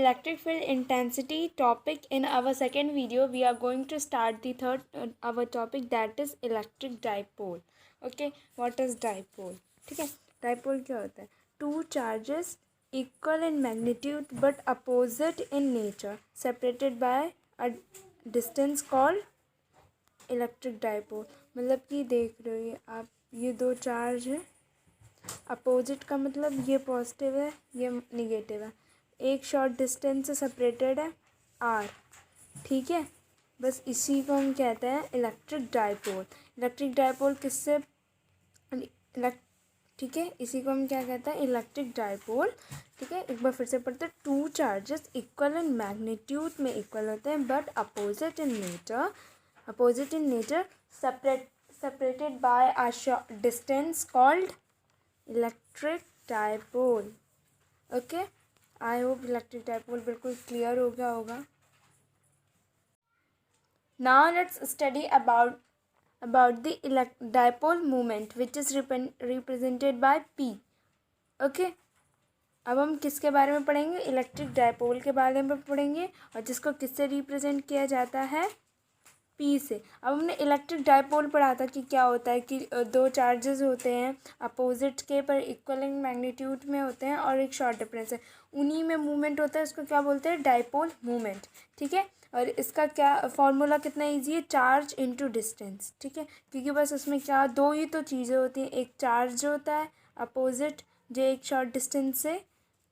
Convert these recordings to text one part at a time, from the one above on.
electric field intensity topic. In our second video, we are going to start the third our topic, that is electric dipole. Okay, what is dipole? ठीक है, dipole क्या होता है? Two charges equal in magnitude but opposite in nature, separated by a distance called electric dipole. मतलब कि देख रहे हो आप, ये दो चार्ज है, अपोजिट का मतलब ये पॉजिटिव है, ये निगेटिव है, एक शॉर्ट डिस्टेंस से सेपरेटेड है आर. ठीक है, बस इसी को हम कहते हैं इलेक्ट्रिक डाइपोल. इलेक्ट्रिक डाइपोल किससे ठीक है, इसी को हम क्या कहते हैं, इलेक्ट्रिक डाइपोल. ठीक है, एक बार फिर से पढ़ते हैं. Two charges equal in magnitude में इक्वल होते हैं but opposite in nature separated by a distance called electric dipole. Okay, I hope electric dipole बिल्कुल क्लियर हो गया होगा. Now let's study about the dipole moment which is represented by P. Okay, अब हम किसके बारे में पढ़ेंगे, इलेक्ट्रिक डाइपोल के बारे में पढ़ेंगे, और जिसको किससे रिप्रेजेंट किया जाता है, पी से. अब हमने इलेक्ट्रिक डाइपोल पढ़ा था कि क्या होता है कि दो चार्जेस होते हैं अपोजिट के पर इक्वल इन मैग्नीट्यूड में होते हैं और एक शॉर्ट डिफरेंस है, उन्हीं में मूवमेंट होता है, उसको क्या बोलते हैं, डाइपोल मूवमेंट. ठीक है, और इसका क्या फॉर्मूला कितना ईजी है, चार्ज इनटू डिस्टेंस. ठीक है, क्योंकि बस उसमें क्या दो ही तो चीज़ें होती हैं, एक चार्ज होता है अपोजिट जो एक शॉर्ट डिस्टेंस से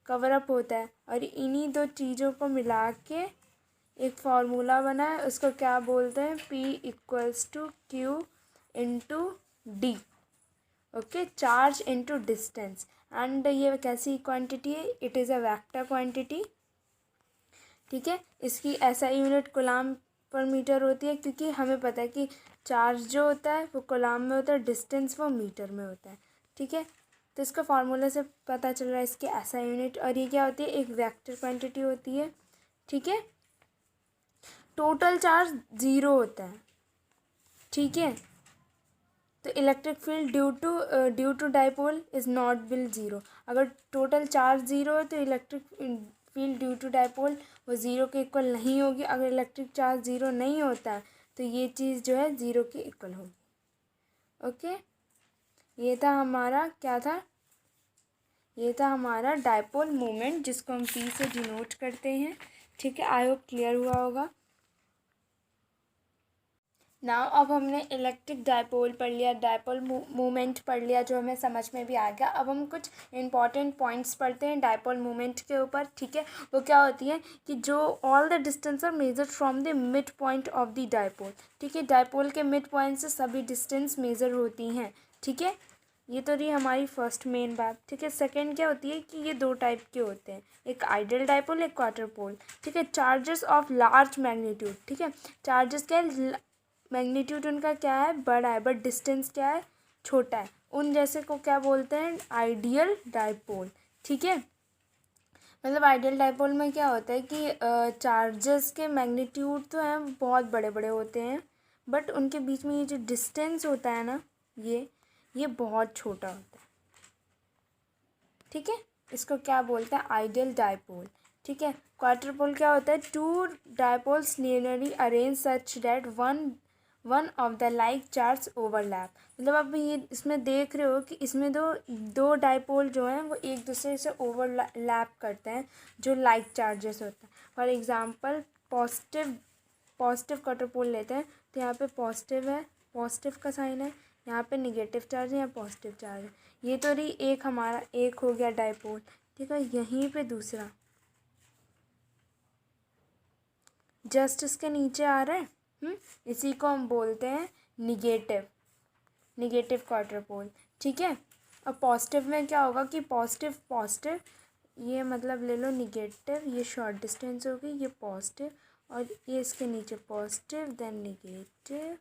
कवर अप होता है, और इन्हीं दो चीज़ों को मिला के एक फार्मूला बना है, उसको क्या बोलते हैं, P equals to Q into D. Okay, charge into distance. And ये कैसी क्वांटिटी है, it is a vector quantity. ठीक है, इसकी SI unit coulomb per metre होती है, क्योंकि हमें पता है कि चार्ज जो होता है वो कूलाम में होता है, डिस्टेंस वो मीटर में होता है. ठीक है, तो इसका फार्मूला से पता चल रहा है इसकी SI यूनिट. और ये क्या होती है, एक वेक्टर क्वांटिटी होती है. ठीक है, टोटल चार्ज ज़ीरो होता है. ठीक है, तो electric field due to dipole is not nil zero. अगर टोटल चार्ज ज़ीरो है तो electric field due to dipole वो ज़ीरो के इक्वल नहीं होगी. अगर इलेक्ट्रिक चार्ज ज़ीरो नहीं होता है तो ये चीज़ जो है ज़ीरो के इक्वल होगी. ओके, ये था हमारा क्या था, ये था हमारा डाइपोल मोमेंट, जिसको हम पी से डिनोट करते हैं. ठीक है, आई होप क्लियर हुआ होगा. नाउ अब हमने इलेक्ट्रिक डाइपोल पढ़ लिया, डाइपोल मूवमेंट पढ़ लिया, जो हमें समझ में भी आ गया. अब हम कुछ इंपॉर्टेंट पॉइंट्स पढ़ते हैं डाइपोल मूवमेंट के ऊपर. ठीक है, वो क्या होती है कि जो all the distance are measured from the mid point of the dipole. ठीक है, डाइपोल के मिड पॉइंट से सभी डिस्टेंस मेजर होती हैं. ठीक है, ये तो रही हमारी फर्स्ट मेन बात. ठीक है, सेकंड क्या होती है कि ये दो टाइप के होते हैं, एक आइडियल डाइपोल, एक क्वार्टर पोल. ठीक है, चार्जेस ऑफ लार्ज मैग्नीट्यूड. ठीक है, चार्जेस क्या है, मैग्नीट्यूड उनका क्या है, बड़ा है, बट डिस्टेंस क्या है, छोटा है, उन जैसे को क्या बोलते हैं, आइडियल डाइपोल. ठीक है, मतलब आइडियल डाइपोल में क्या होता है कि चार्जेस के मैग्नीट्यूड तो हैं बहुत बड़े बड़े होते हैं, बट उनके बीच में ये जो डिस्टेंस होता है ना, ये बहुत छोटा होता है. ठीक है, इसको क्या बोलते हैं, आइडियल डाइपोल. ठीक है, क्वार्टर पोल क्या होता है, two dipoles linearly arrange such that one of the like charge overlap. मतलब आप ये इसमें देख रहे हो कि इसमें दो डाइपोल जो हैं वो एक दूसरे से ओवरलैप करते हैं, जो लाइक चार्जेस होते हैं. फॉर एग्जांपल पॉजिटिव क्वार्टर पोल लेते हैं, तो यहाँ पे पॉजिटिव है, पॉजिटिव का साइन है, यहाँ पे निगेटिव चार्ज है, यहाँ पॉजिटिव चार्ज है. ये तो रही एक हमारा एक हो गया डाइपोल. ठीक है, यहीं पे दूसरा जस्ट इसके नीचे आ रहा है. इसी को हम बोलते हैं निगेटिव क्वार्टर पोल. ठीक है, अब पॉजिटिव में क्या होगा कि पॉजिटिव ये मतलब ले लो निगेटिव, ये शॉर्ट डिस्टेंस होगी, ये पॉजिटिव, और ये इसके नीचे पॉजिटिव देन निगेटिव.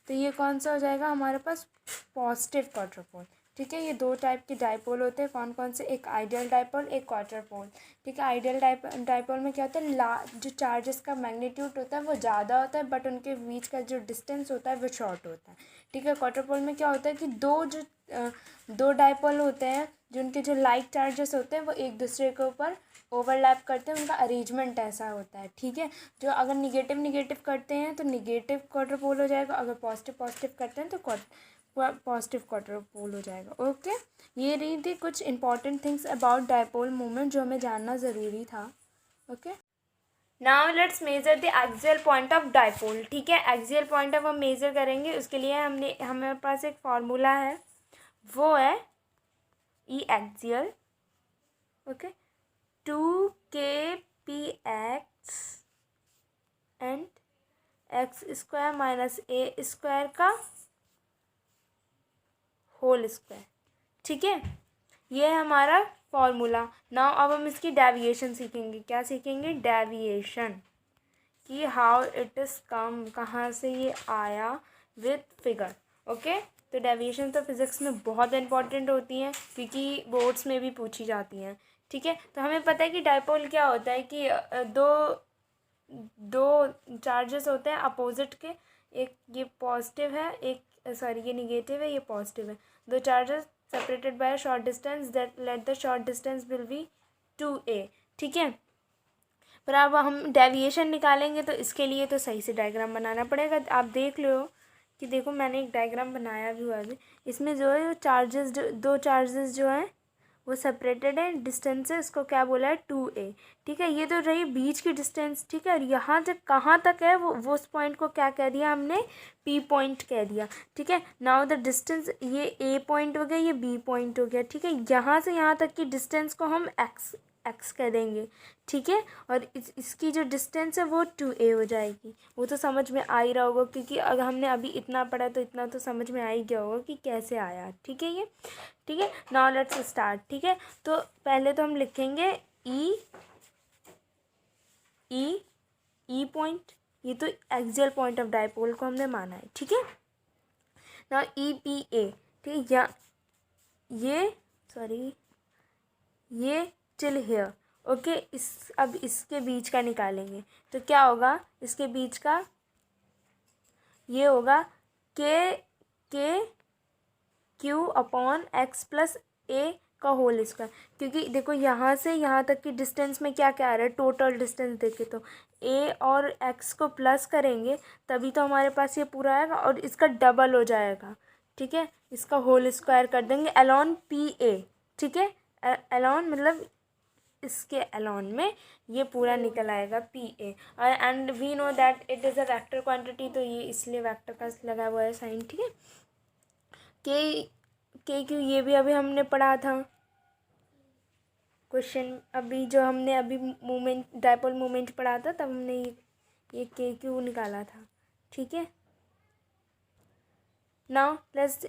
तो ये कौन सा हो जाएगा हमारे पास, पॉजिटिव क्वार्टर पोल. ठीक है। ये दो टाइप के डाइपोल होते हैं, कौन कौन से, एक आइडियल डाइपोल, एक क्वार्टर पोल। ठीक है। आइडियल डाइपोल में क्या होता है, जो चार्जेस का मैग्नीट्यूड होता है वो ज़्यादा होता है, बट उनके बीच का जो डिस्टेंस होता है वो शॉर्ट होता है। ठीक है। क्वार्टर पोल में क्या होता है कि दो डाइपोल होते हैं, जिनके जो लाइक चार्जेस होते हैं वो एक दूसरे के ऊपर ओवरलैप करते हैं, उनका अरेंजमेंट ऐसा होता है। ठीक है। जो अगर निगेटिव निगेटिव करते हैं तो निगेटिव क्वार्टर पोल हो जाएगा, अगर पॉजिटिव पॉजिटिव करते हैं तो पॉजिटिव क्वार्टर पोल हो जाएगा। ओके। ये रही थी कुछ important things about dipole moment जो हमें जानना ज़रूरी था। Okay. Now let's measure the axial point of dipole. ठीक है। एक्सियल पॉइंट ऑफ हम मेजर करेंगे, उसके लिए हमारे पास एक फार्मूला है, वो है E axial. Okay. 2kpx and x square minus a square का होल स्क्वायर। ठीक है। ये है हमारा फॉर्मूला। नाउ अब हम इसकी डेविएशन सीखेंगे। क्या सीखेंगे? डेविएशन, कि हाउ इट इज़ कम, कहाँ से ये आया विथ फिगर। ओके। तो डेविएशन तो फिज़िक्स में बहुत इंपॉर्टेंट होती हैं, क्योंकि बोर्ड्स में भी पूछी जाती हैं। ठीक है। तो हमें पता है कि डाइपोल क्या होता है कि दो चार्जेस होते हैं अपोजिट के, एक ये पॉजिटिव है, एक सॉरी ये निगेटिव है, ये पॉजिटिव है। दो charges separated by short distance, that let the short distance will be 2a। ठीक है। पर अब हम डेविएशन निकालेंगे तो इसके लिए तो सही से डायग्राम बनाना पड़ेगा। आप देख लो कि देखो मैंने एक डायग्राम बनाया भी हुआ है, इसमें जो है चार्जेस, दो चार्जेस जो हैं वो सेपरेटेड है, डिस्टेंस है, इसको क्या बोला है 2a। ठीक है। ये तो रही बीच की डिस्टेंस। ठीक है। और यहाँ से कहाँ तक है वो उस पॉइंट को क्या कह दिया हमने, p पॉइंट कह दिया। ठीक है। नाउ द डिस्टेंस, ये a पॉइंट हो गया, ये b पॉइंट हो गया। ठीक है। यहाँ से यहाँ तक की डिस्टेंस को हम x कह देंगे। ठीक है। और इसकी जो डिस्टेंस है वो 2a हो जाएगी। वो तो समझ में आ ही रहा होगा, क्योंकि अगर हमने अभी इतना पढ़ा तो इतना तो समझ में आ ही गया होगा कि कैसे आया। ठीक है। ये ठीक है। Now let's start. ठीक है। तो पहले तो हम लिखेंगे ई पॉइंट, ये तो एक्सियल पॉइंट ऑफ डाइपोल को हमने माना है। ठीक है। Now EPA। ठीक है। ये टिल हेयर। ओके। अब इसके बीच का निकालेंगे तो क्या होगा, इसके बीच का ये होगा के क्यू अपॉन एक्स प्लस ए का होल स्क्वायर। क्योंकि देखो यहाँ से यहाँ तक की डिस्टेंस में क्या क्या आ रहा है, टोटल डिस्टेंस देखे तो ए और एक्स को प्लस करेंगे तभी तो हमारे पास ये पूरा आएगा, और इसका डबल हो जाएगा। ठीक है। इसका होल स्क्वायर कर देंगे अलॉन PA। ठीक है। अलॉन मतलब इसके अलॉन में ये पूरा निकल आएगा PA। और and we know that it is a vector quantity, तो ये इसलिए वेक्टर का लगा हुआ है साइन। ठीक है। के क्यों, ये भी अभी हमने पढ़ा था क्वेश्चन, अभी जो हमने अभी मोमेंट, डाइपोल मोमेंट पढ़ा था, तब हमने ये के क्यू निकाला था। ठीक है। नाउ लेट्स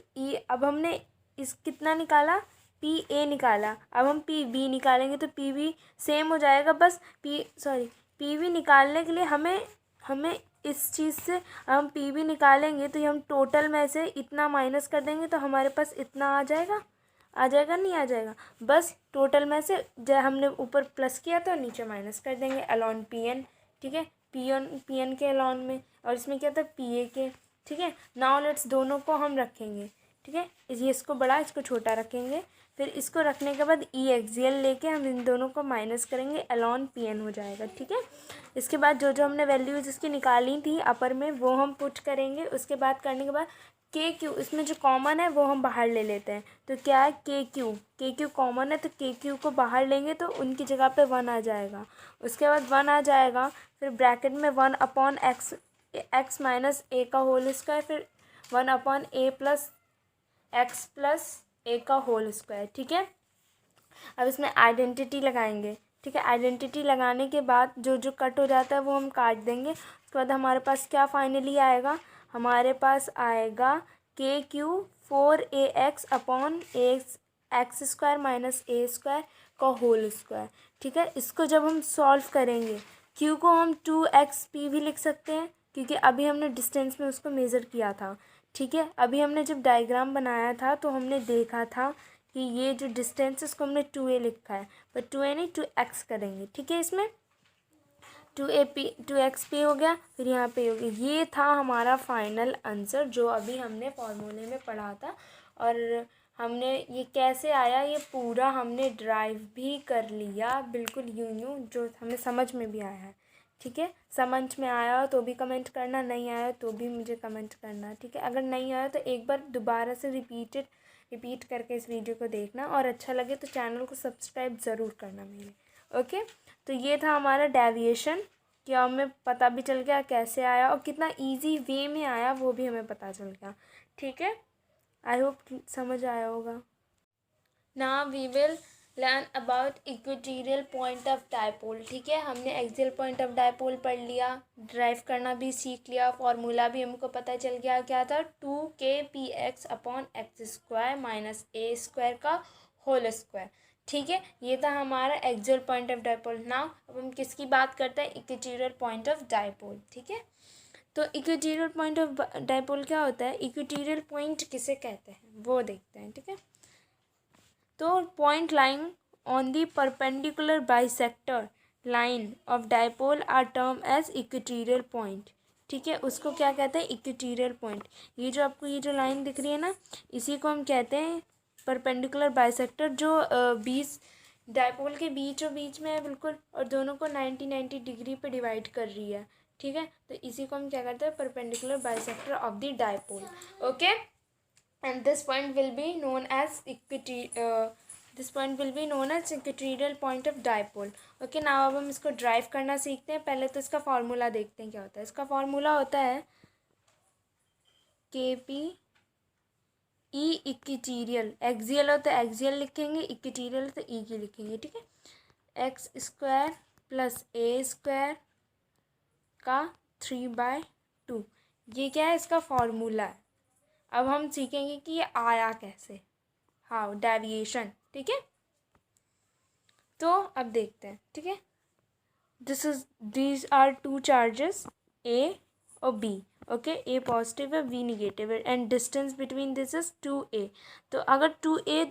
अब हमने इस कितना निकाला, PA निकाला। अब हम PB निकालेंगे तो PB सेम हो जाएगा, बस PB निकालने के लिए हमें इस चीज़ से हम PB निकालेंगे तो ये हम टोटल में से इतना माइनस कर देंगे तो हमारे पास इतना आ जाएगा नहीं आ जाएगा, बस टोटल में से जब हमने ऊपर प्लस किया तो नीचे माइनस कर देंगे अलॉन PN। ठीक है। PN के अलॉन में, और इसमें क्या था PA के। ठीक है। नाउ लेट्स दोनों को हम रखेंगे। ठीक है। ये इसको बड़ा, इसको छोटा रखेंगे, फिर इसको रखने के बाद ई एक्सियल लेके हम इन दोनों को माइनस करेंगे, अलॉन PN हो जाएगा। ठीक है। इसके बाद जो जो हमने वैल्यूज़ इसकी निकाली थी अपर में वो हम पुट करेंगे। उसके बाद करने के बाद के क्यू, इसमें जो कॉमन है वो हम बाहर ले लेते हैं, तो क्या है के क्यू कॉमन है, तो के क्यू को बाहर लेंगे तो उनकी जगह पे 1 आ जाएगा। उसके बाद 1 आ जाएगा, फिर ब्रैकेट में 1 अपॉन एक्स माइनस ए का होल स्क्वायर, फिर 1 अपॉन ए प्लस एक्स प्लस ए का होल स्क्वायर। ठीक है। अब इसमें आइडेंटिटी लगाएंगे। ठीक है। आइडेंटिटी लगाने के बाद जो जो कट हो जाता है वो हम काट देंगे। उसके बाद हमारे पास क्या फाइनली आएगा, हमारे पास आएगा k q 4ax upon x square minus a square का होल स्क्वायर। ठीक है। इसको जब हम सॉल्व करेंगे, क्यू को हम 2xp भी लिख सकते हैं, क्योंकि अभी हमने डिस्टेंस में उसको मेज़र किया था। ठीक है, अभी हमने जब डायग्राम बनाया था तो हमने देखा था कि ये जो डिस्टेंस है इसको हमने 2a लिखा है, पर 2a नहीं 2x करेंगे। ठीक है, इसमें 2x पे हो गया, फिर यहाँ पे हो गया। ये था हमारा फाइनल आंसर जो अभी हमने फॉर्मूले में पढ़ा था। और हमने ये कैसे आया ये पूरा हमने ड्राइव भी कर लिया, बिल्कुल यूं जो हमें समझ में भी आया है। ठीक है, समझ में आया हो तो भी कमेंट करना, नहीं आया तो भी मुझे कमेंट करना। ठीक है, अगर नहीं आया तो एक बार दोबारा से रिपीट करके इस वीडियो को देखना, और अच्छा लगे तो चैनल को सब्सक्राइब ज़रूर करना मेरे। ओके, तो ये था हमारा डेविएशन, कि हमें पता भी चल गया कैसे आया और कितना इजी वे में आया वो भी हमें पता चल गया। ठीक है, आई होप समझ आया होगा। Now we will learn about equatorial point of dipole. ठीक है, हमने एक्सियल पॉइंट ऑफ डायपोल पढ़ लिया, ड्राइव करना भी सीख लिया, फॉर्मूला भी हमको पता चल गया क्या था, 2kpx upon x square minus a square का होल स्क्वायर। ठीक है, ये था हमारा axial point of dipole. Now अब हम किसकी बात करते हैं, इक्वेटोरियल पॉइंट ऑफ डायपोल। ठीक है, तो इक्वेटोरियल पॉइंट ऑफ डायपोल क्या होता है, इक्वेटोरियल पॉइंट किसे कहते हैं वो देखते हैं। ठीक है, तो point line on the perpendicular bisector line of dipole are term as equatorial point. ठीक है, उसको क्या कहते हैं, इक्वेटोरियल पॉइंट। ये जो आपको ये जो लाइन दिख रही है ना, इसी को हम कहते हैं परपेंडिकुलर बाइसेक्टर, जो बीच डायपोल के बीचों बीच में है बिल्कुल, और दोनों को 90 डिग्री पे डिवाइड कर रही है। ठीक है, तो इसी को हम क्या करते हैं, perpendicular bisector of the dipole. Okay, and this point will be known as equatorial point of dipole. Okay, now अब हम इसको ड्राइव करना सीखते हैं। पहले तो इसका फॉर्मूला देखते हैं क्या होता है। इसका फॉर्मूला होता है KP ई इक्वेटोरियल, एक्सियल हो तो एक्सियल लिखेंगे, इक्वेटोरियल तो ई की लिखेंगे। ठीक है, x square plus a square का 3/2, ये क्या है, इसका फॉर्मूला है। अब हम सीखेंगे कि ये आया कैसे, हाँ डेविएशन। ठीक है, तो अब देखते हैं। ठीक है, दीज आर टू चार्जेस ए और बी। ओके, ए पॉजिटिव है, बी निगेटिव है, and distance between this is 2a। तो अगर 2a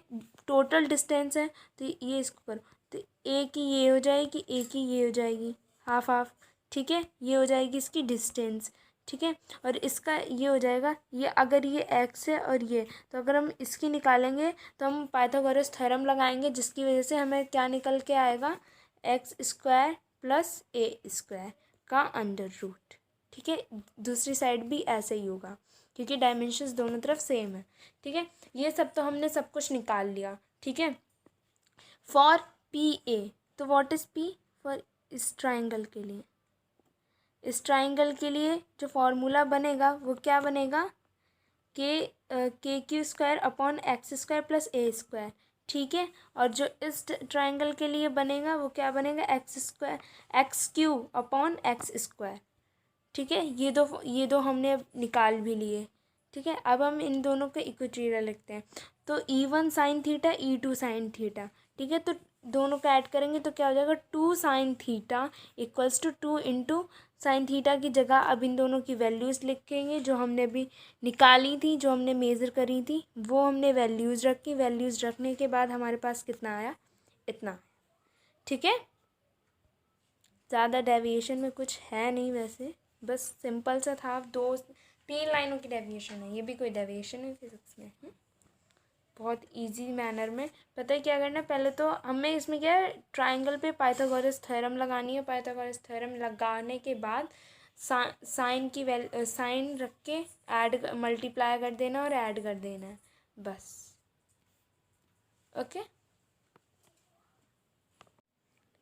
टोटल डिस्टेंस है तो ये इसको करो, तो ए की ये हो जाएगी, ए की ये हो जाएगी, हाफ हाफ। ठीक है, ये हो जाएगी इसकी डिस्टेंस। ठीक है, और इसका ये हो जाएगा, ये अगर ये x है और ये, तो अगर हम इसकी निकालेंगे तो हम पाइथागोरस थ्योरम लगाएंगे, जिसकी वजह से हमें क्या निकल के आएगा, x square plus a square का अंडर रूट। ठीक है, दूसरी साइड भी ऐसे ही होगा क्योंकि डायमेंशंस दोनों तरफ सेम है। ठीक है, ये सब तो हमने सब कुछ निकाल लिया। ठीक है, फॉर पी ए, तो व्हाट इज़ पी फॉर इस ट्राइंगल के लिए, इस ट्राइंगल के लिए जो फॉर्मूला बनेगा वो क्या बनेगा, k q square upon x square plus a square. ठीक है, और जो इस ट्राइंगल के लिए बनेगा वो क्या बनेगा, x Q upon x square. ठीक है, ये दो हमने निकाल भी लिए। ठीक है, अब हम इन दोनों के इक्वेटोरियल लिखते हैं। तो E1 sine theta, E2 sign theta. ठीक है, तो दोनों को ऐड करेंगे तो क्या हो जाएगा, 2 sine theta equals to 2 into sine theta की जगह अब इन दोनों की वैल्यूज़ लिखेंगे जो हमने अभी निकाली थी, जो हमने मेज़र करी थी, वो हमने वैल्यूज़ रखी। वैल्यूज़ रखने के बाद हमारे पास कितना आया, इतना। ठीक है, ज़्यादा डेविएशन में कुछ है नहीं वैसे, बस सिंपल सा था। 2-3 लाइनों की डेविएशन है, ये भी कोई डेविएशन है फिजिक्स में। बहुत इजी मैनर में पता है क्या करना है। पहले तो हमें इसमें क्या है, ट्राइंगल पे पाइथागोरस थ्योरम लगानी है। पाइथागोरस थ्योरम लगाने के बाद साइन की साइन रख के ऐड मल्टीप्लाई कर देना और ऐड कर देना है, बस। Okay,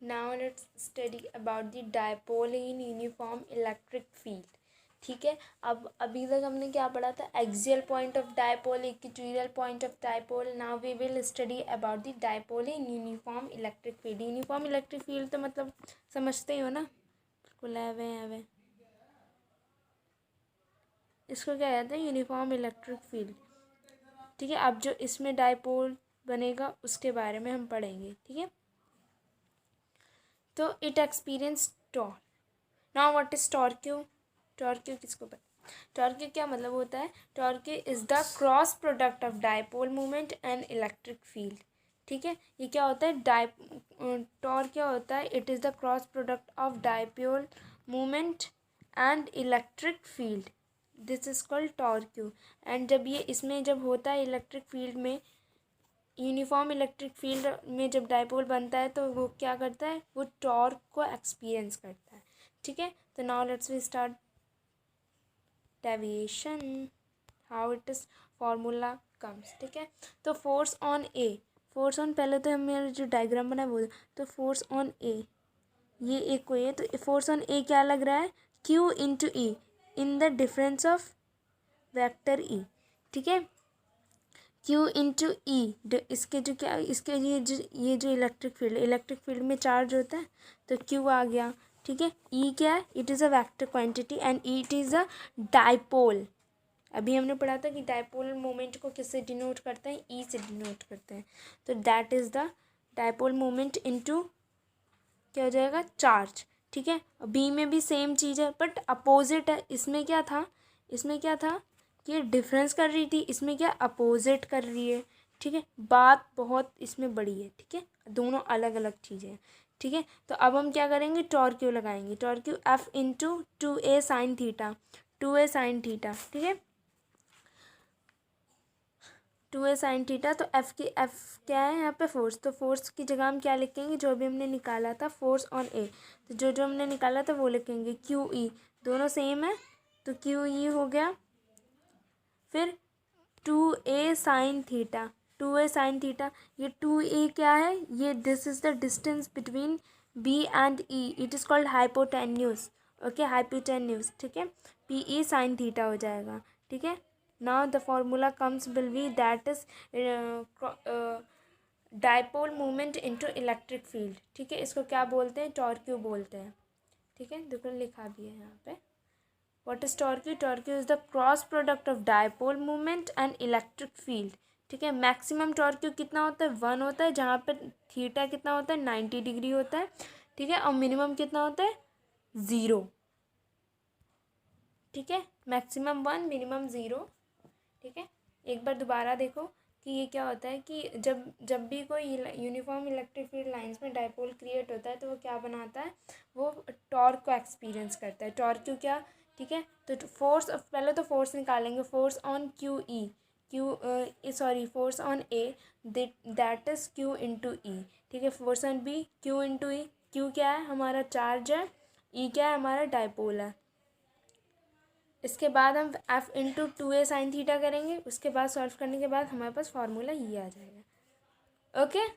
now let's study about the dipole in uniform electric field. ठीक है, अब अभी तक हमने क्या पढ़ा था, axial point of dipole, equatorial point of dipole. Now we will study about the dipole in uniform electric field. Uniform electric field तो मतलब समझते ही हो ना, बिल्कुल एवे इसको क्या कहते हैं, यूनिफॉर्म इलेक्ट्रिक फील्ड। ठीक है, अब जो इसमें डायपोल बनेगा उसके बारे में हम पढ़ेंगे। ठीक है, तो it experience torque. Now what is torque, torque किसको पता, टॉर्क क्या मतलब होता है? Torque is the cross product of dipole moment and electric field. ठीक है, ये क्या होता है? टॉर्क क्या होता है? It is the cross product of dipole moment and electric field, this is called torque. And जब ये इसमें जब होता है इलेक्ट्रिक फील्ड में, यूनिफॉर्म इलेक्ट्रिक फील्ड में जब डायपोल बनता है तो वो क्या करता है? वो टॉर्क को एक्सपीरियंस करता है। ठीक है, तो now let's we start deviation, how it is formula comes. ठीक है, तो force on A, force on, पहले तो हमें जो डायग्राम बना है वो, तो फोर्स ऑन ए, ये एक कोई है, तो फोर्स ऑन ए क्या लग रहा है? Q into E in the difference of vector E. ठीक है, क्यू इंटू ई, इसके जो क्या, इसके ये जो इलेक्ट्रिक फील्ड में चार्ज होता है, तो क्यू आ गया। ठीक है, ई क्या है? It is a vector quantity and it is a dipole. अभी हमने पढ़ा था कि डायपोल मोमेंट को किससे डिनोट करते हैं? ई से डिनोट करते हैं। तो that is the dipole moment into क्या हो जाएगा? चार्ज। ठीक है, बी में भी सेम चीज़ है बट अपोजिट है। इसमें क्या था? कि ये डिफरेंस कर रही थी, इसमें क्या? अपोजिट कर रही है। ठीक है, बात बहुत इसमें बड़ी है। ठीक है, दोनों अलग अलग चीज़ें हैं। ठीक है, तो अब हम क्या करेंगे? टॉर्क्यू लगाएंगे। Torque F into 2a sine theta, 2a sine theta. ठीक है, 2a साइन थीटा, तो एफ क्या है यहाँ पे? फोर्स। तो फोर्स की जगह हम क्या लिखेंगे? जो भी हमने निकाला था फोर्स ऑन ए, तो जो हमने निकाला था वो लिखेंगे। क्यू ई, दोनों सेम है तो क्यू ई हो गया। फिर 2a sine theta, 2a sine theta, ये 2a क्या है? ये this is the distance between b and e, it is called hypotenuse. Okay, hypotenuse. ठीक है, पी ई साइन थीटा हो जाएगा। ठीक है, now the formula comes will be that is dipole movement into electric field. ठीक है, इसको क्या बोलते हैं? टॉर्क्यू बोलते हैं। ठीक है, देखो लिखा भी है यहाँ पे। What is torque? Torque is the cross product of dipole moment and electric field. ठीक है, मैक्सिमम टॉर्क कितना होता है? 1 होता है, जहाँ पे थीटा कितना होता है? 90 डिग्री होता है। ठीक है, और मिनिमम कितना होता है? 0। ठीक है, मैक्सिमम 1, मिनिमम 0। ठीक है, एक बार दोबारा देखो कि ये क्या होता है कि जब भी कोई यूनिफॉर्म इलेक्ट्रिक फील्ड लाइंस में डायपोल क्रिएट होता है तो वो क्या बनाता है? वो टॉर्क को एक्सपीरियंस करता है। टॉर्क क्या? ठीक है, तो फोर्स, पहले तो फोर्स निकालेंगे। Force on q E, force on A, that is q into E. ठीक है, force on B, q into E. Q क्या है? हमारा चार्ज है। ई क्या है? हमारा डायपोल है। इसके बाद हम F into 2a sine theta करेंगे। उसके बाद सॉल्व करने के बाद हमारे पास फार्मूला ये आ जाएगा। ओके,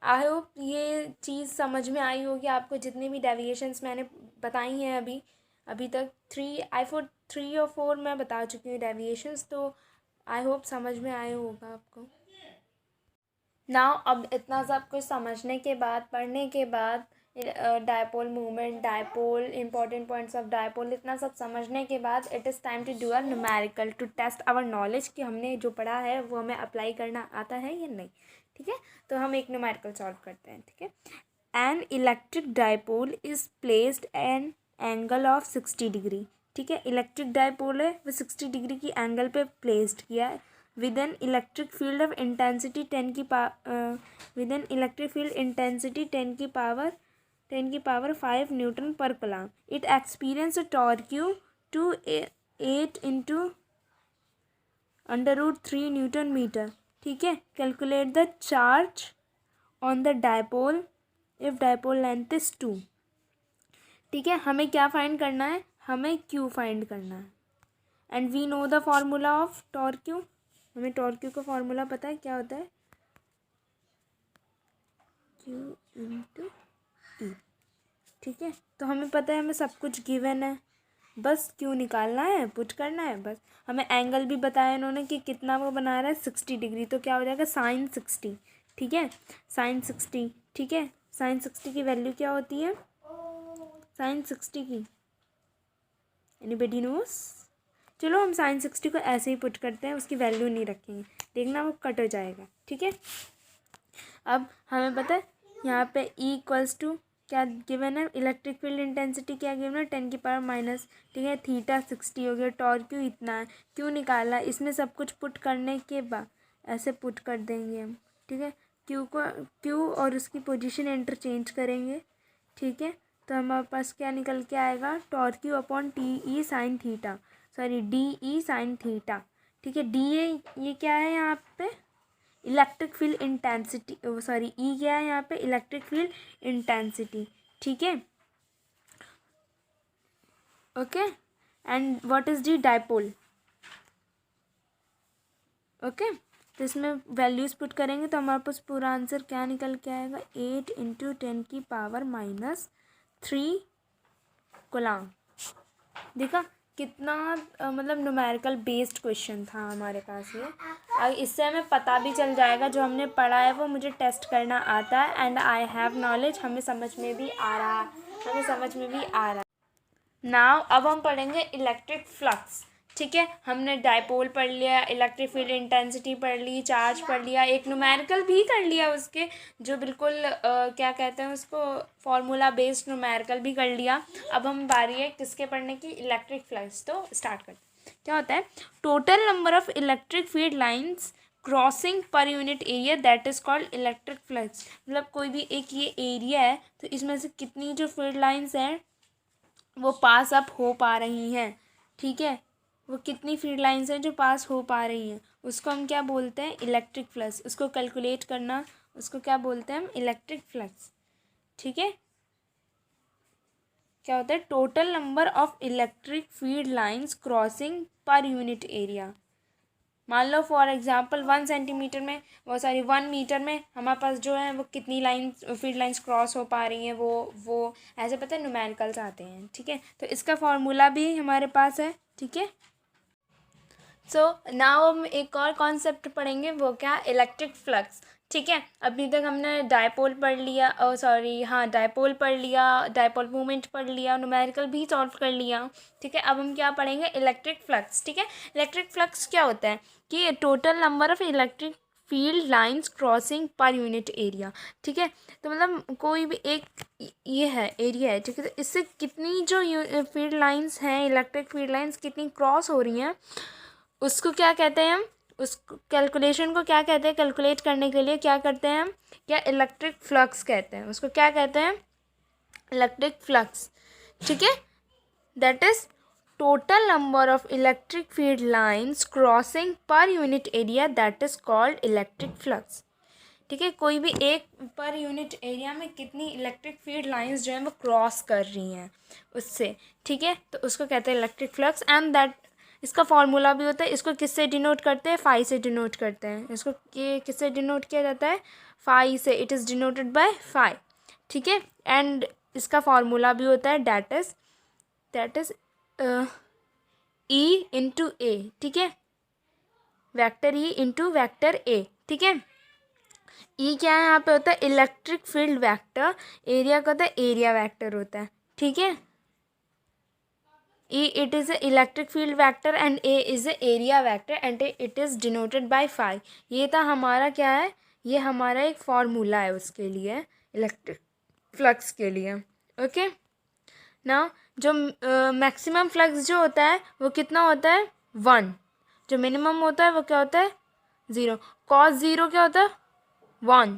आई होप ये चीज़ समझ में आई होगी आपको। जितनी भी डेविएशंस मैंने बताई हैं अभी तक 3 और 4 मैं बता चुकी हूँ डेविएशंस, तो आई होप समझ में आए होगा आपको। नाउ अब इतना सब कुछ समझने के बाद, पढ़ने के बाद, dipole movement, dipole, important points of dipole, इतना सब समझने के बाद it is time to do a numerical to test our knowledge कि हमने जो पढ़ा है वो हमें अप्लाई करना आता है या नहीं। ठीक है, तो हम एक न्यूमेरिकल सॉल्व करते हैं। ठीक है, an electric dipole is placed an angle of 60 degree. ठीक है, इलेक्ट्रिक डायपोल है वो 60 डिग्री की एंगल पे प्लेस्ड किया है with an electric field of intensity 10 की power 5 newton per coulomb. It experienced a torque to 8 into √3 newton metre. ठीक है, calculate the charge on the dipole if dipole length is 2. ठीक है, हमें क्या फाइंड करना है? हमें क्यू फाइंड करना है and we know the formula of torque. हमें टॉर्क्यू का फॉर्मूला पता है, क्या होता है? Q into E. ठीक है, तो हमें पता है, हमें सब कुछ गिवन है, बस क्यू निकालना है, पुट करना है बस. हमें एंगल भी बताया इन्होंने कि कितना वो बना रहा है, 60 डिग्री. तो क्या हो जाएगा? साइन 60. ठीक है, साइन 60. ठीक है, साइन 60 की वैल्यू क्या होती है? साइन 60 की एनीबडी नोस? चलो हम साइन 60 को ऐसे ही पुट करते हैं, उसकी वैल्यू नहीं रखेंगे, देखना वो कट हो जाएगा. ठीक है, अब हमें पता है यहाँ पे E = क्या गिवन है, इलेक्ट्रिक फील्ड इंटेंसिटी क्या गिवन है, 10⁻⁻, ठीक है, थीटा 60 हो गया, टॉर्क क्यू इतना है, क्यों निकाला, इसमें सब कुछ पुट करने के बाद ऐसे पुट कर देंगे हम, ठीक है, क्यू और उसकी पोजीशन इंटरचेंज करेंगे, ठीक है, तो हमारे पास क्या निकल के आएगा, torque Q upon T E sine theta, sorry D E sign theta, ठीक है, डी ए ये क्या है यहाँ पे, इलेक्ट्रिक फील्ड इंटेंसिटी, सॉरी ई क्या है यहाँ पे, इलेक्ट्रिक फील्ड इंटेंसिटी, ठीक है, okay, and what is D, dipole, okay, तो इसमें वैल्यूज पुट करेंगे तो हमारे पास पूरा आंसर क्या निकल के आएगा, 8 × 10⁻³ कूलम। देखा कितना मतलब न्यूमेरिकल बेस्ड क्वेश्चन था हमारे पास ये, और इससे हमें पता भी चल जाएगा जो हमने पढ़ा है वो मुझे टेस्ट करना आता है, एंड आई हैव नॉलेज, हमें समझ में भी आ रहा है, नाउ अब हम पढ़ेंगे इलेक्ट्रिक फ्लक्स, ठीक है, हमने डाइपोल पढ़ लिया, इलेक्ट्रिक फील्ड इंटेंसिटी पढ़ ली, चार्ज पढ़ लिया, एक न्यूमेरिकल भी कर लिया उसके, जो बिल्कुल क्या कहते हैं उसको, फॉर्मूला बेस्ड न्यूमेरिकल भी कर लिया। अब हम बारी है किसके पढ़ने की, इलेक्ट्रिक फ्लक्स, तो स्टार्ट करते हैं। क्या होता है, total number of electric field lines crossing per unit area that is called electric flux, मतलब कोई भी एक ये एरिया है तो इसमें से कितनी जो फील्ड लाइन्स हैं वो पास अप हो पा रही हैं, ठीक है, वो कितनी फील्ड लाइंस हैं जो पास हो पा रही हैं, उसको हम क्या बोलते हैं, इलेक्ट्रिक फ्लक्स, उसको कैलकुलेट करना, उसको क्या बोलते हैं हम, इलेक्ट्रिक फ्लक्स, ठीक है। क्या होता है, total number of electric field lines crossing per unit area, मान लो फॉर एग्जांपल 1 सेंटीमीटर में, वो सॉरी 1 मीटर में हमारे पास जो है वो कितनी लाइंस फील्ड लाइंस क्रॉस हो पा रही हैं, वो ऐसे पता है न्यूमेरिकल्स आते हैं, ठीक है, तो इसका फॉर्मूला भी हमारे पास है, ठीक है। सो नाउ हम एक और कॉन्सेप्ट पढ़ेंगे, वो क्या, इलेक्ट्रिक फ्लक्स, ठीक है, अभी तक हमने डाइपोल पढ़ लिया, डाइपोल पढ़ लिया, डाइपोल मूवमेंट पढ़ लिया, न्यूमेरिकल भी सॉल्व कर लिया, ठीक है, अब हम क्या पढ़ेंगे, इलेक्ट्रिक फ्लक्स, ठीक है। इलेक्ट्रिक फ्लक्स क्या होता है कि total number of electric field lines crossing per unit area, ठीक है, तो मतलब कोई भी एक ये है एरिया है, ठीक है, तो इससे कितनी जो फील्ड लाइंस हैं, इलेक्ट्रिक फील्ड लाइंस कितनी क्रॉस हो रही हैं, उसको क्या कहते हैं हम, उस कैलकुलेशन को क्या कहते हैं, कैलकुलेट करने के लिए क्या करते हैं हम, क्या इलेक्ट्रिक फ्लक्स कहते हैं, उसको क्या कहते हैं, इलेक्ट्रिक फ्लक्स, ठीक है, that is total number of electric field lines crossing per unit area that is called electric flux, ठीक है, कोई भी एक पर यूनिट एरिया में कितनी इलेक्ट्रिक फील्ड लाइंस जो है वो क्रॉस कर रही हैं उससे, ठीक है, तो उसको कहते हैं इलेक्ट्रिक फ्लक्स, एंड दैट इसका फॉर्मूला भी होता है, इसको किससे डिनोट करते हैं, फाई से डिनोट करते हैं, इसको ये किससे डिनोट किया जाता है, फाई से, it is denoted by phi, ठीक है, एंड इसका फॉर्मूला भी होता है that is E into A, ठीक है, vector E into vector A, ठीक है, ई क्या है यहाँ पे होता है, इलेक्ट्रिक फील्ड वेक्टर, एरिया का होता है एरिया वेक्टर होता है, ठीक है, E it is a electric field vector and A is a area vector and it is denoted by phi। ये था हमारा क्या है, ये हमारा एक फॉर्मूला है उसके लिए, इलेक्ट्रिक फ्लक्स के लिए, ओके ना। जो मैक्सिमम फ्लक्स जो होता है वो कितना होता है, 1, जो मिनिमम होता है वो क्या होता है, 0, cos 0 क्या होता है, 1,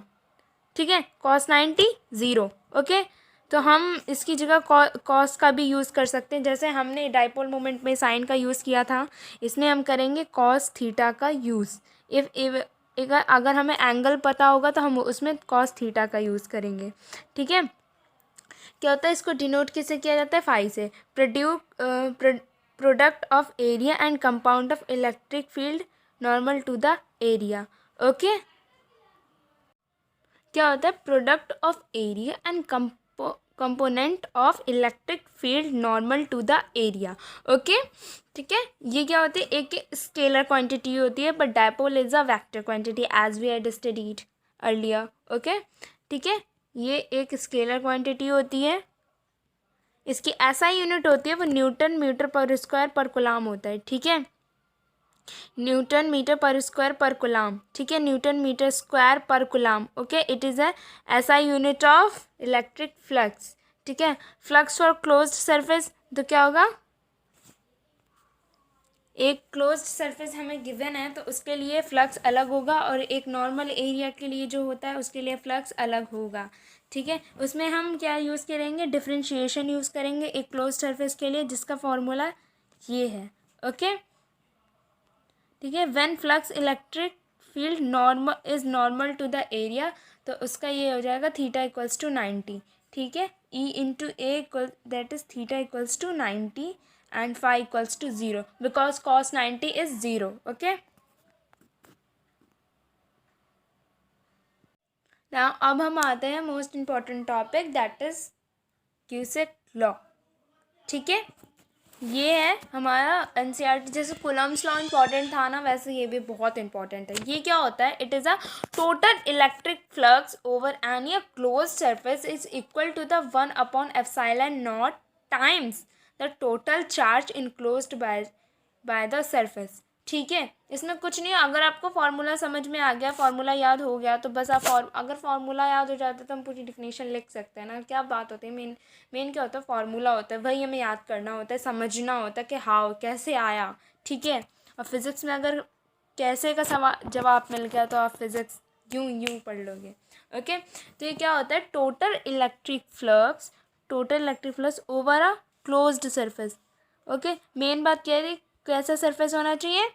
ठीक है, cos 90 0, ओके, तो हम इसकी जगह कॉस का भी यूज़ कर सकते हैं, जैसे हमने डाइपोल मोमेंट में साइन का यूज़ किया था, इसमें हम करेंगे कॉस थीटा का यूज़, अगर हमें एंगल पता होगा तो हम उसमें कॉस थीटा का यूज़ करेंगे, ठीक है। क्या होता है, इसको डिनोट किससे किया जाता है, फाई से, product of area and compound of electric field normal to the area, okay. क्या होता है, product of area and component of electric field normal to the area, okay, ठीक है। ये क्या होती है, एक स्केलर क्वांटिटी होती है, but dipole is a vector quantity as we had studied earlier, okay, ठीक है, ये एक स्केलर क्वांटिटी होती है, इसकी ऐसा यूनिट होती है वो न्यूटन मीटर पर स्क्वायर पर कूलम होता है, ठीक है, न्यूटन मीटर पर स्क्वायर पर कूलाम, ठीक है, न्यूटन मीटर स्क्वायर पर कूलाम, ओके। इट इज़ अ ऐसा यूनिट ऑफ इलेक्ट्रिक फ्लक्स, ठीक है। फ्लक्स फॉर क्लोज्ड सरफेस, तो क्या होगा, एक क्लोज्ड सरफेस हमें गिवन है तो उसके लिए फ्लक्स अलग होगा और एक नॉर्मल एरिया के लिए जो होता है उसके लिए फ्लक्स अलग होगा, ठीक है। उसमें हम क्या यूज़ करेंगे, डिफरेंशिएशन यूज़ करेंगे एक क्लोज्ड सरफेस के लिए, जिसका फॉर्मूला ये है, ओके, ठीक है। When flux electric field normal is normal to the area, तो उसका ये हो जाएगा थीटा इक्वल्स टू 90, ठीक है। E into A equal that is theta equals to 90 and phi equals to 0 because cos 90 is 0, okay। now अब हम आते हैं most important topic that is cusec law, ठीक है। ये है हमारा एनसीईआरटी, जैसे कूलम्ब्स लॉ इम्पॉर्टेंट था ना, वैसे ये भी बहुत इंपॉर्टेंट है। ये क्या होता है, it is a total electric flux over any close surface is equal to the 1/ε0 times the total charge enclosed by the surface, ठीक है। इसमें कुछ नहीं, अगर आपको फार्मूला समझ में आ गया, फार्मूला याद हो गया, तो बस आप अगर फार्मूला याद हो जाता है तो हम पूरी डिफिनेशन लिख सकते हैं ना। क्या बात होती है, मेन क्या होता है, फार्मूला होता है, वही हमें याद करना होता है, समझना होता है कि हाउ कैसे आया, ठीक है। और फिज़िक्स में अगर कैसे का सवाल जवाब मिल गया तो आप फिज़िक्स यूँ पढ़ लोगे, ओके। तो ये क्या होता है, total electric flux over a closed surface, okay. मेन बात क्या है, कैसा सरफेस होना चाहिए,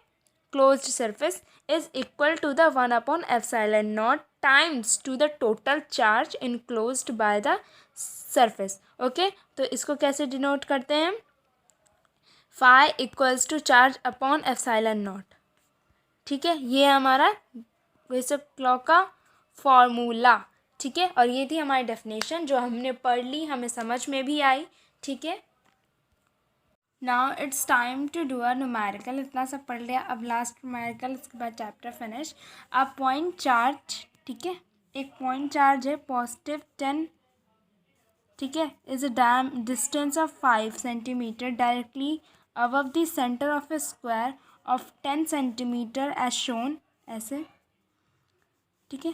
closed surface is equal to the 1/ε0 times to the total charge enclosed by the surface, okay. तो इसको कैसे डिनोट करते हैं, phi equals to charge upon ε0, ठीक है। ये हमारा बेसिक लॉ का फॉर्मूला, ठीक है। और ये थी हमारी डेफिनेशन जो हमने पढ़ ली, हमें समझ में भी आई, ठीक है। Now it's time to do a numerical, इतना सब पढ़ लिया, अब लास्ट न्यूमेरिकल, उसके बाद चैप्टर फिनिश। अब पॉइंट चार्ज, ठीक है, एक पॉइंट चार्ज है +10, ठीक है, is a distance of 5 centimetre directly above the centre of a square of 10 centimetre as shown, ऐसे, ठीक है।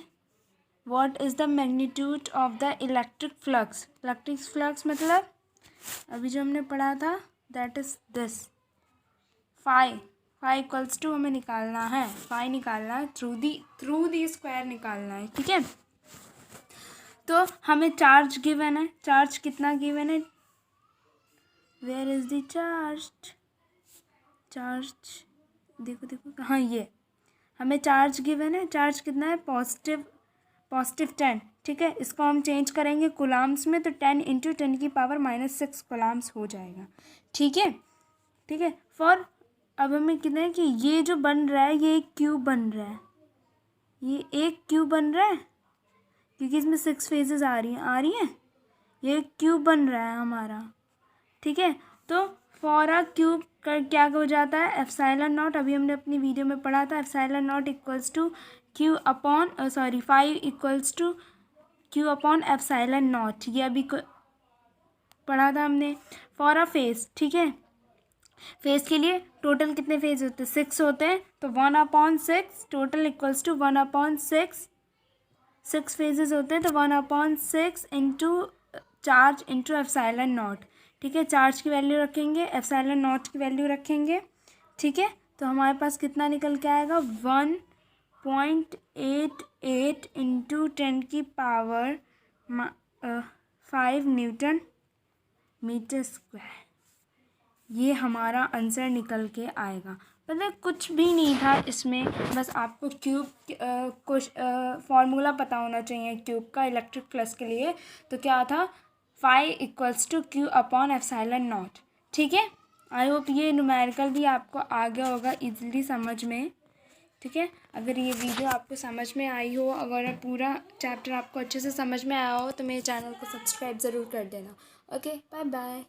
What is the magnitude of the electric flux मतलब अभी जो हमने पढ़ा था, that is this phi equals to, हमें निकालना है, फाई निकालना है, थ्रू दी स्क्वायर निकालना है, ठीक है। तो हमें चार्ज गिवन है, चार्ज कितना गिवन है, वेयर इज द चार्ज, देखो हाँ, ये हमें चार्ज गिवन है, चार्ज कितना है, पॉजिटिव 10, ठीक है। इसको हम चेंज करेंगे कूलाम्स में, तो 10 × 10⁻⁻6 कूलाम्स हो जाएगा, ठीक है, ठीक है। फॉर अब हमें कितना है कि ये जो बन रहा है ये एक क्यूब बन रहा है, ये एक क्यूब बन रहा है क्योंकि इसमें 6 फेजेस आ रही हैं, ये एक क्यूब बन रहा है हमारा, ठीक है। तो फॉर अ क्यूब का क्या हो जाता है, ε0, अभी हमने अपनी वीडियो में पढ़ा था, ε0 equals to phi equals to Q/ε0, ये अभी पढ़ा था हमने। फॉर अ फेस, ठीक है, फेस के लिए टोटल कितने फेज होते हैं, 6 होते हैं, तो 1/6 टोटल इक्वल्स टू 1/6, 6 फेजेस होते हैं, तो 1/6 इंटू चार्ज इंटू ε0, ठीक है। चार्ज की वैल्यू रखेंगे, ε0 की वैल्यू रखेंगे, ठीक है। तो हमारे पास कितना निकल के आएगा, 1.88 इंटू 10⁵ न्यूटन मीटर स्क्वायर, ये हमारा आंसर निकल के आएगा। मतलब कुछ भी नहीं था इसमें, बस आपको क्यूब फार्मूला पता होना चाहिए क्यूब का इलेक्ट्रिक फ्लक्स के लिए। तो क्या था, फाई इक्वल्स टू Q/ε0, ठीक है। आई होप ये न्यूमेरिकल भी आपको आ गया होगा इजीली समझ में, ठीक है। अगर ये वीडियो आपको समझ में आई हो, अगर पूरा चैप्टर आपको अच्छे से समझ में आया हो, तो मेरे चैनल को सब्सक्राइब ज़रूर कर देना, ओके। Bye bye.